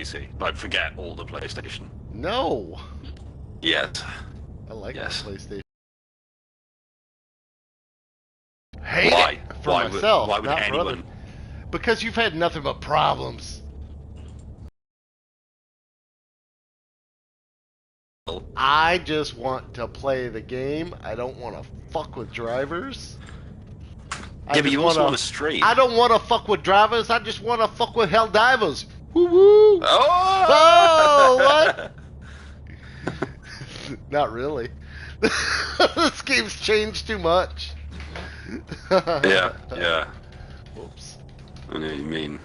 PC. Like, forget all the PlayStation. No. Yes. I like Yes. the PlayStation. Hate Why? it for myself, why would not for anyone? others. Because you've had nothing but problems. I just want to play the game. I don't want to fuck with drivers. Yeah, but you also want to stream. I don't want to fuck with drivers. I just want to fuck with Helldivers. Woo woo! Oh! What? Not really. This game's changed too much. Yeah. Whoops. I know what you mean.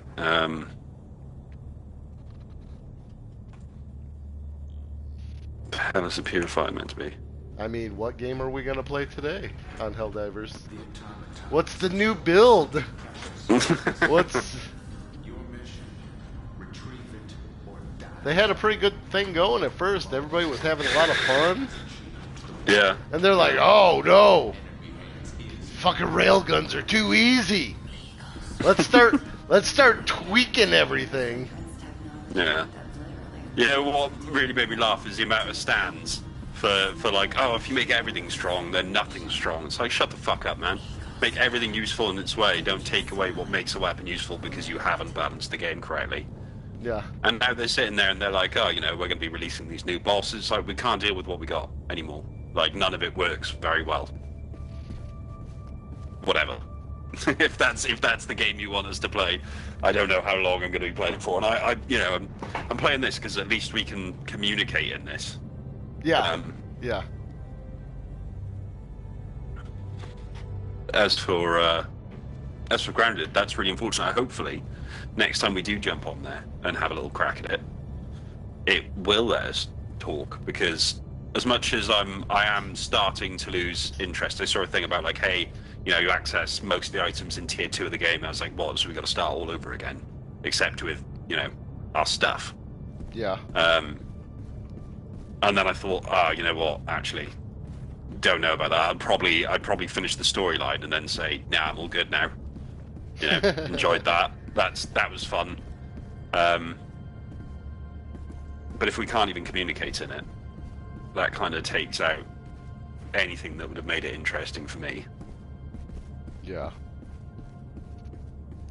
How is the Purifier meant to be? I mean, what game are we gonna play today on Helldivers? What's the new build? What's... They had a pretty good thing going at first. Everybody was having a lot of fun. Yeah. And they're like, oh no! Fucking railguns are too easy! Let's start tweaking everything. Yeah. Yeah, what really made me laugh is the amount of stands for like, oh, if you make everything strong, then nothing's strong. It's like, shut the fuck up, man. Make everything useful in its way. Don't take away what makes a weapon useful because you haven't balanced the game correctly. Yeah. And now they're sitting there and they're like, oh, you know, we're going to be releasing these new bosses. Like, we can't deal with what we got anymore. Like, none of it works very well. Whatever. if that's the game you want us to play, I don't know how long I'm going to be playing for. And I'm playing this because at least we can communicate in this. Yeah. Yeah. As for Grounded, that's really unfortunate. Hopefully, next time we do jump on there and have a little crack at it, it will let us talk, because as much as I am starting to lose interest. I saw a thing about like, hey, you know, you access most of the items in tier 2 of the game. I was like, what? So we got to start all over again, except with, you know, our stuff. Yeah. And then I thought, you know what? Actually, don't know about that. I'd probably finish the storyline and then say, nah, I'm all good now. You know, enjoyed that. That was fun. But if we can't even communicate in it, that kind of takes out anything that would have made it interesting for me. Yeah.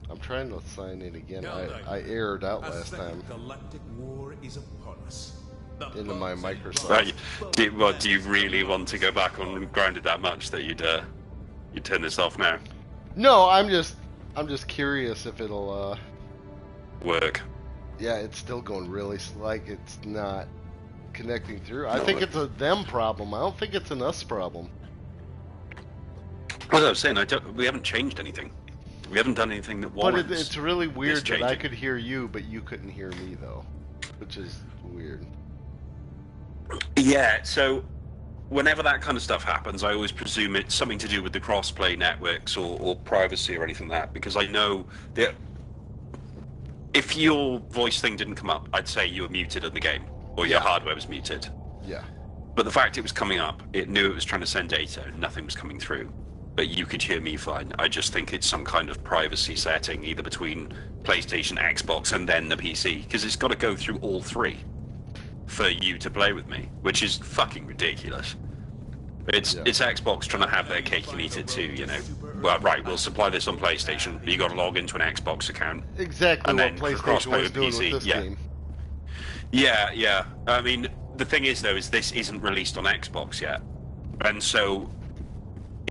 I'm trying to sign in again. I aired out last time. Galactic war is upon us. Into my Microsoft. Right. Do you really want to go back on Grounded that much that you'd turn this off now? No, I'm just curious if it'll Work. Yeah, it's still going really like it's not connecting through. I think it's a them problem. I don't think it's an us problem. As I was saying, we haven't changed anything. We haven't done anything that warrants. But it's really weird that I could hear you, but you couldn't hear me though, which is weird. Yeah, so whenever that kind of stuff happens, I always presume it's something to do with the cross-play networks or privacy or anything like that, because I know that if your voice thing didn't come up, I'd say you were muted in the game, or your hardware was muted. Yeah. But the fact it was coming up, it knew it was trying to send data, and nothing was coming through. But you could hear me fine. I just think it's some kind of privacy setting, either between PlayStation, Xbox, and then the PC, because it's got to go through all three for you to play with me, which is fucking ridiculous. It's Xbox trying to have their cake and eat it too, you know. Well, right, we'll supply this on PlayStation, but you got to log into an Xbox account. Exactly and what then PlayStation was doing PC. with this game. Yeah. I mean, the thing is, though, is this isn't released on Xbox yet, and so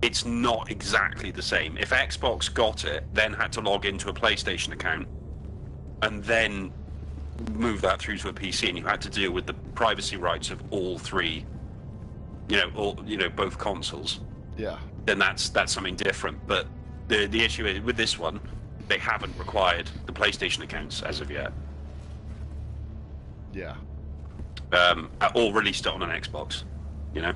it's not exactly the same. If Xbox got it, then had to log into a PlayStation account, and then move that through to a PC, and you had to deal with the privacy rights of all three, both consoles. Yeah. Then that's something different. But the issue is with this one, they haven't required the PlayStation accounts as of yet. Yeah. Or released it on an Xbox, you know.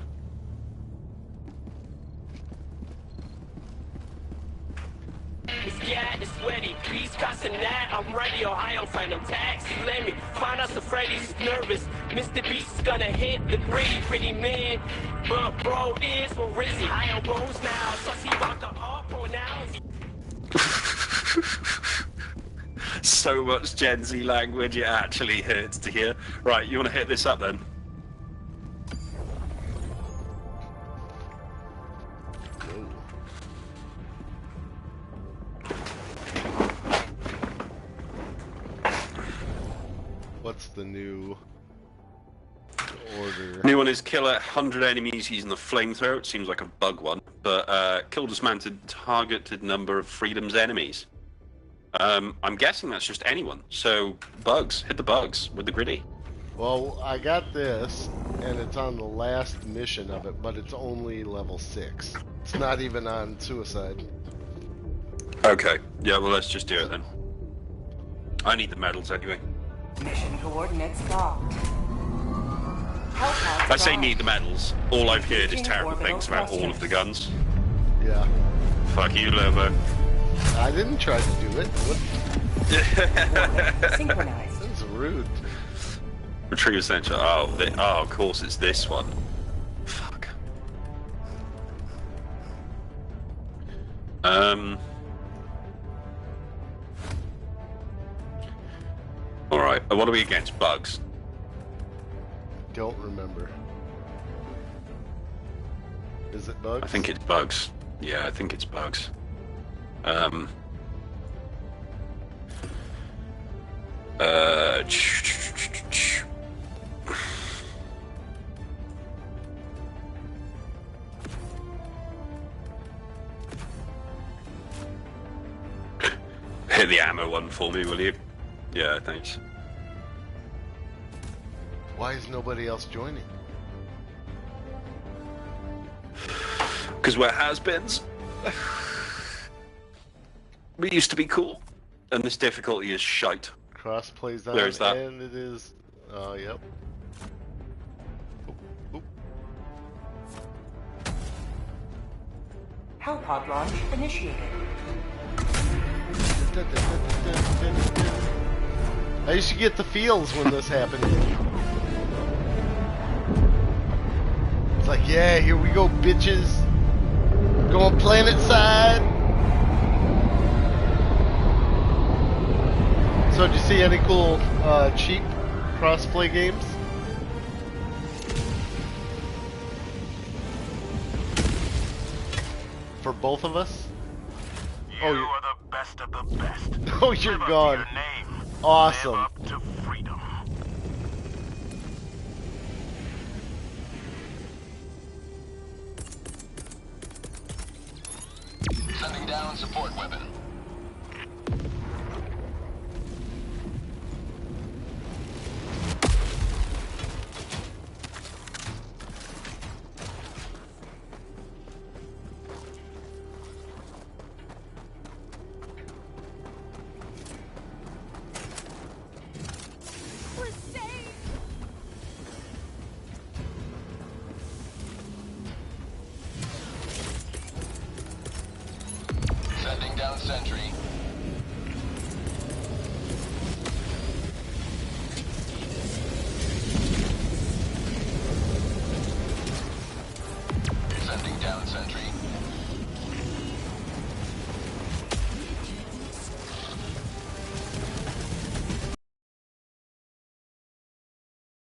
Yeah, it's sweaty. Please cussing that. I'm ready. Ohio, find them taxi. Let me find out the Freddy's nervous. Mr. Beast is gonna hit the gritty, pretty man. But bro is for Rizzy. I on bones now. So see about the up or now. So much Gen Z language, it actually hurts to hear. Right, you want to hit this up then? What's the new order? New one is kill 100 enemies using the flamethrower. It seems like a bug one, but kill dismounted targeted number of Freedom's enemies. I'm guessing that's just anyone. So bugs, hit the bugs with the gritty. Well, I got this, and it's on the last mission of it, but it's only level 6. It's not even on suicide. Okay, yeah, well let's just do it then. I need the medals anyway. Mission coordinates locked. I say need the medals. All I've heard is terrible things about all of the guns. Yeah. Fuck you, Lobo. I didn't try to do it. What? Synchronized. That's rude. Retrieve essential. Oh, of course it's this one. Fuck. Alright, what are we against? Bugs. Don't remember. Is it bugs? I think it's bugs. Yeah, I think it's bugs. Hit the ammo one for me, will you? Yeah, thanks. Why is nobody else joining? Because we're has-beens. We used to be cool. And this difficulty is shite. Crossplay's on, There's that. and it is. Yep. Oop, oop. Hellpod launch initiated. I used to get the feels when this happened. It's like, yeah, here we go, bitches. Going planet side. So, did you see any cool, cheap crossplay games? For both of us? You are the best of the best. Oh, you're Live up to gone. your name. Awesome. Live up to freedom. Sending down support weapon. Sending down sentry. Sending down sentry.